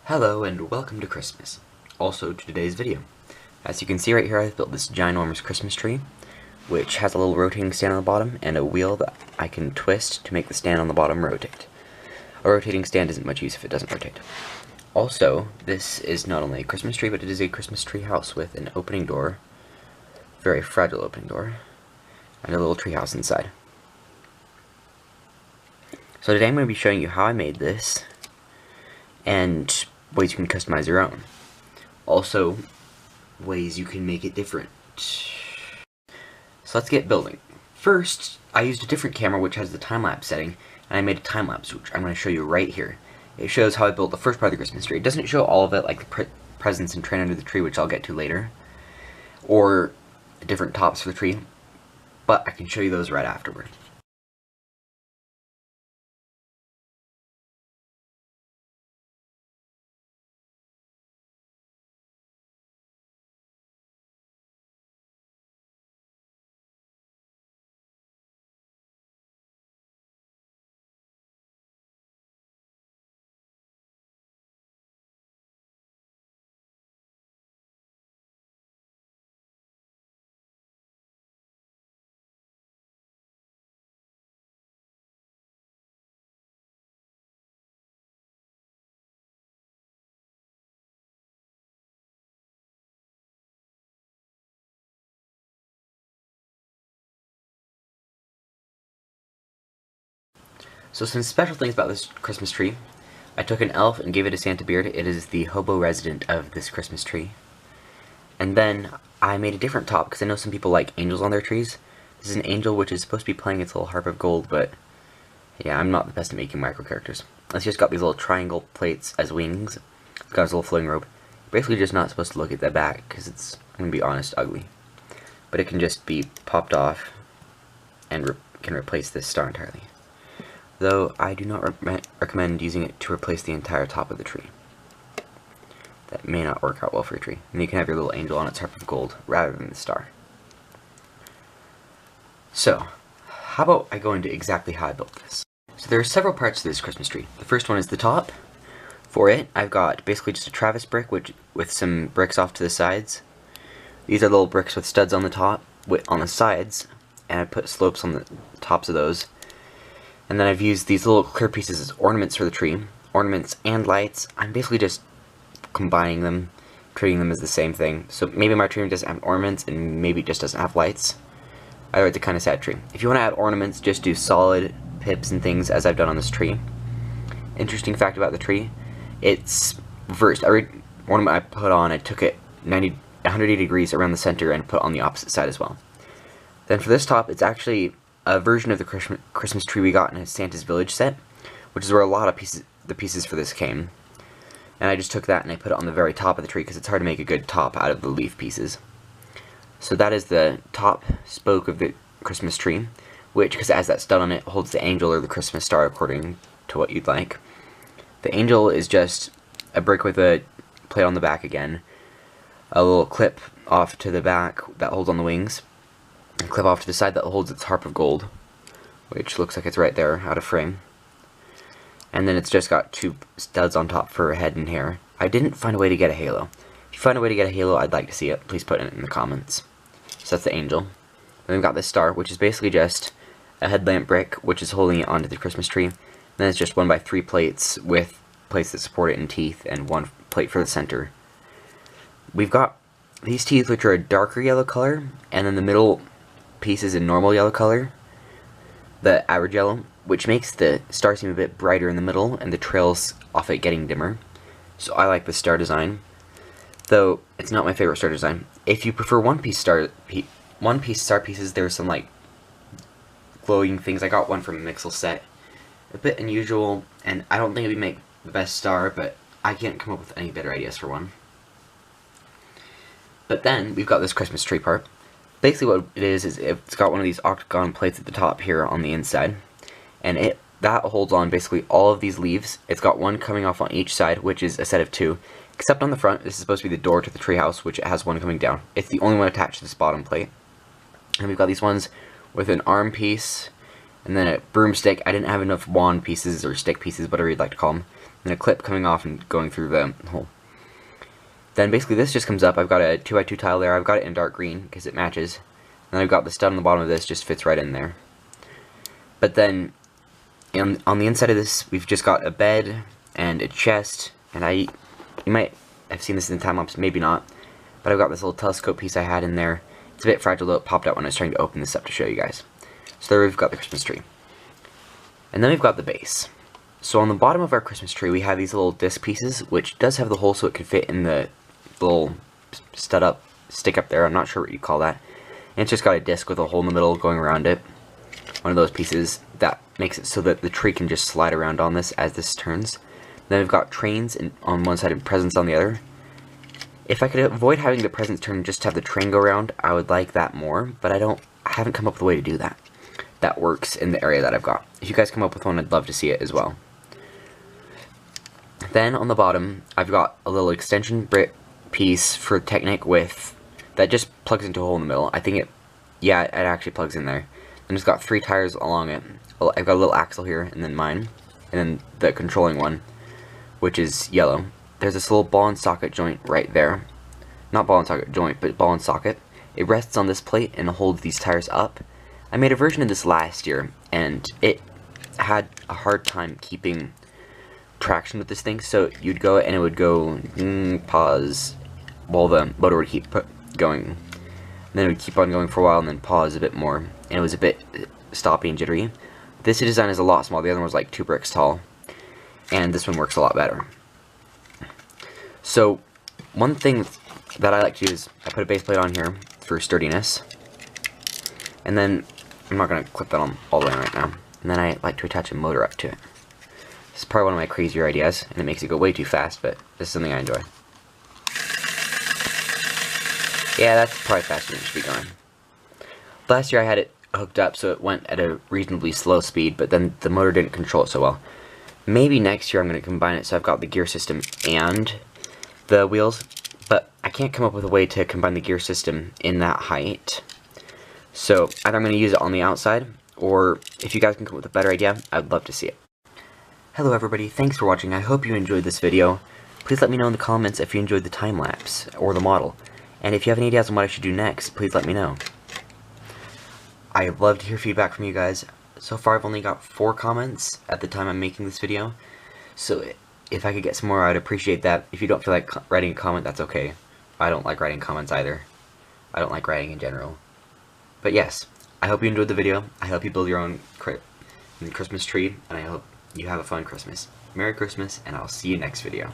Hello and welcome to Christmas. Also to today's video. As you can see right here, I've built this ginormous Christmas tree, which has a little rotating stand on the bottom and a wheel that I can twist to make the stand on the bottom rotate. A rotating stand isn't much use if it doesn't rotate. Also, this is not only a Christmas tree, but it is a Christmas tree house with an opening door, very fragile opening door, and a little tree house inside. So today I'm going to be showing you how I made this, and ways you can customize your own. Also, ways you can make it different. So let's get building. First, I used a different camera which has the time-lapse setting, and I made a time-lapse which I'm going to show you right here. It shows how I built the first part of the Christmas tree. It doesn't show all of it, like the presents and train under the tree, which I'll get to later, or the different tops for the tree, but I can show you those right afterward. So some special things about this Christmas tree. I took an elf and gave it a Santa beard. It is the hobo resident of this Christmas tree. And then I made a different top because I know some people like angels on their trees. This is an angel which is supposed to be playing its little harp of gold, but yeah, I'm not the best at making micro characters. It's just got these little triangle plates as wings. It's got its little floating robe. Basically just not supposed to look at the back because it's, I'm going to be honest, ugly. But it can just be popped off and can replace this star entirely. Though I do not recommend using it to replace the entire top of the tree. That may not work out well for your tree. And you can have your little angel on its harp of gold rather than the star. So, how about I go into exactly how I built this? So there are several parts to this Christmas tree. The first one is the top. For it, I've got basically just a Travis brick with some bricks off to the sides. These are little bricks with studs on the top, on the sides, and I put slopes on the tops of those. And then I've used these little clear pieces as ornaments for the tree. Ornaments and lights. I'm basically just combining them, treating them as the same thing. So maybe my tree doesn't have ornaments and maybe it just doesn't have lights. Either it's a kind of sad tree. If you want to add ornaments, just do solid pips and things as I've done on this tree. Interesting fact about the tree, it's reversed. Every ornament I put on, I took it 180 degrees around the center and put on the opposite side as well. Then for this top, it's actually a version of the Christmas tree we got in a Santa's Village set, which is where a lot of the pieces for this came. And I just took that and I put it on the very top of the tree because it's hard to make a good top out of the leaf pieces. So that is the top spoke of the Christmas tree, which, because it has that stud on it, holds the angel or the Christmas star according to what you'd like. The angel is just a brick with a plate on the back again, a little clip off to the back that holds on the wings, a clip off to the side that holds its harp of gold, which looks like it's right there out of frame. And then it's just got two studs on top for head and hair. I didn't find a way to get a halo. If you find a way to get a halo, I'd like to see it. Please put it in the comments. So that's the angel. Then we've got this star, which is basically just a headlamp brick, which is holding it onto the Christmas tree. And then it's just 1x3 plates with plates that support it in teeth and one plate for the center. We've got these teeth, which are a darker yellow color, and then the middle piece is a normal yellow color, the average yellow, which makes the star seem a bit brighter in the middle and the trails off it getting dimmer. So I like the star design, though it's not my favorite star design. If you prefer one-piece star pieces, there's some like glowing things. I got one from a Mixel set, a bit unusual, and I don't think it would make the best star, but I can't come up with any better ideas for one. But then we've got this Christmas tree part. Basically what it is it's got one of these octagon plates at the top here on the inside, and that holds on basically all of these leaves. It's got one coming off on each side, which is a set of two, except on the front. This is supposed to be the door to the treehouse, which it has one coming down. It's the only one attached to this bottom plate. And we've got these ones with an arm piece, and then a broomstick. I didn't have enough wand pieces, or stick pieces, whatever you'd like to call them. then a clip coming off and going through the hole. Then basically this just comes up. I've got a 2x2 tile there. I've got it in dark green because it matches. And then I've got the stud on the bottom of this, just fits right in there. But then on the inside of this, we've just got a bed and a chest, and you might have seen this in the time lapse, maybe not, but I've got this little telescope piece I had in there. It's a bit fragile though, it popped out when I was trying to open this up to show you guys. So there we've got the Christmas tree. And then we've got the base. So on the bottom of our Christmas tree we have these little disc pieces, which does have the hole so it can fit in the little stick up there, I'm not sure what you call that. And it's just got a disc with a hole in the middle going around it. One of those pieces that makes it so that the tree can just slide around on this as this turns. Then we've got trains on one side and presents on the other. If I could avoid having the presents turn and just have the train go around, I would like that more, but I haven't come up with a way to do that. That works in the area that I've got. If you guys come up with one, I'd love to see it as well. Then on the bottom, I've got a little extension brick piece for Technic that just plugs into a hole in the middle. I think it actually plugs in there. And it's got 3 tires along it. I've got a little axle here, and then mine, and then the controlling one, which is yellow. There's this little ball and socket joint right there. Not ball and socket joint, but ball and socket. It rests on this plate and holds these tires up. I made a version of this last year, and it had a hard time keeping traction with this thing, so you'd go and it would go pause while the motor would keep going. And then it would keep on going for a while and then pause a bit more, and it was a bit stoppy and jittery. This design is a lot smaller. The other one was like 2 bricks tall, and this one works a lot better. So one thing that I like to do is I put a base plate on here for sturdiness, and then I'm not going to clip that on all the way right now, and then I like to attach a motor up to it. This is probably one of my crazier ideas, and it makes it go way too fast, but this is something I enjoy. Yeah, that's probably faster than it should be going. Last year I had it hooked up so it went at a reasonably slow speed, but then the motor didn't control it so well. Maybe next year I'm going to combine it so I've got the gear system and the wheels, but I can't come up with a way to combine the gear system in that height. So either I'm going to use it on the outside, or if you guys can come up with a better idea, I'd love to see it. Hello everybody, thanks for watching. I hope you enjoyed this video. Please let me know in the comments if you enjoyed the time-lapse or the model. And if you have any ideas on what I should do next, please let me know. I'd love to hear feedback from you guys. So far I've only got 4 comments at the time I'm making this video. So if I could get some more, I'd appreciate that. If you don't feel like writing a comment, that's okay. I don't like writing comments either. I don't like writing in general. But yes, I hope you enjoyed the video. I hope you build your own Christmas tree, and I hope you have a fun Christmas. Merry Christmas, and I'll see you next video.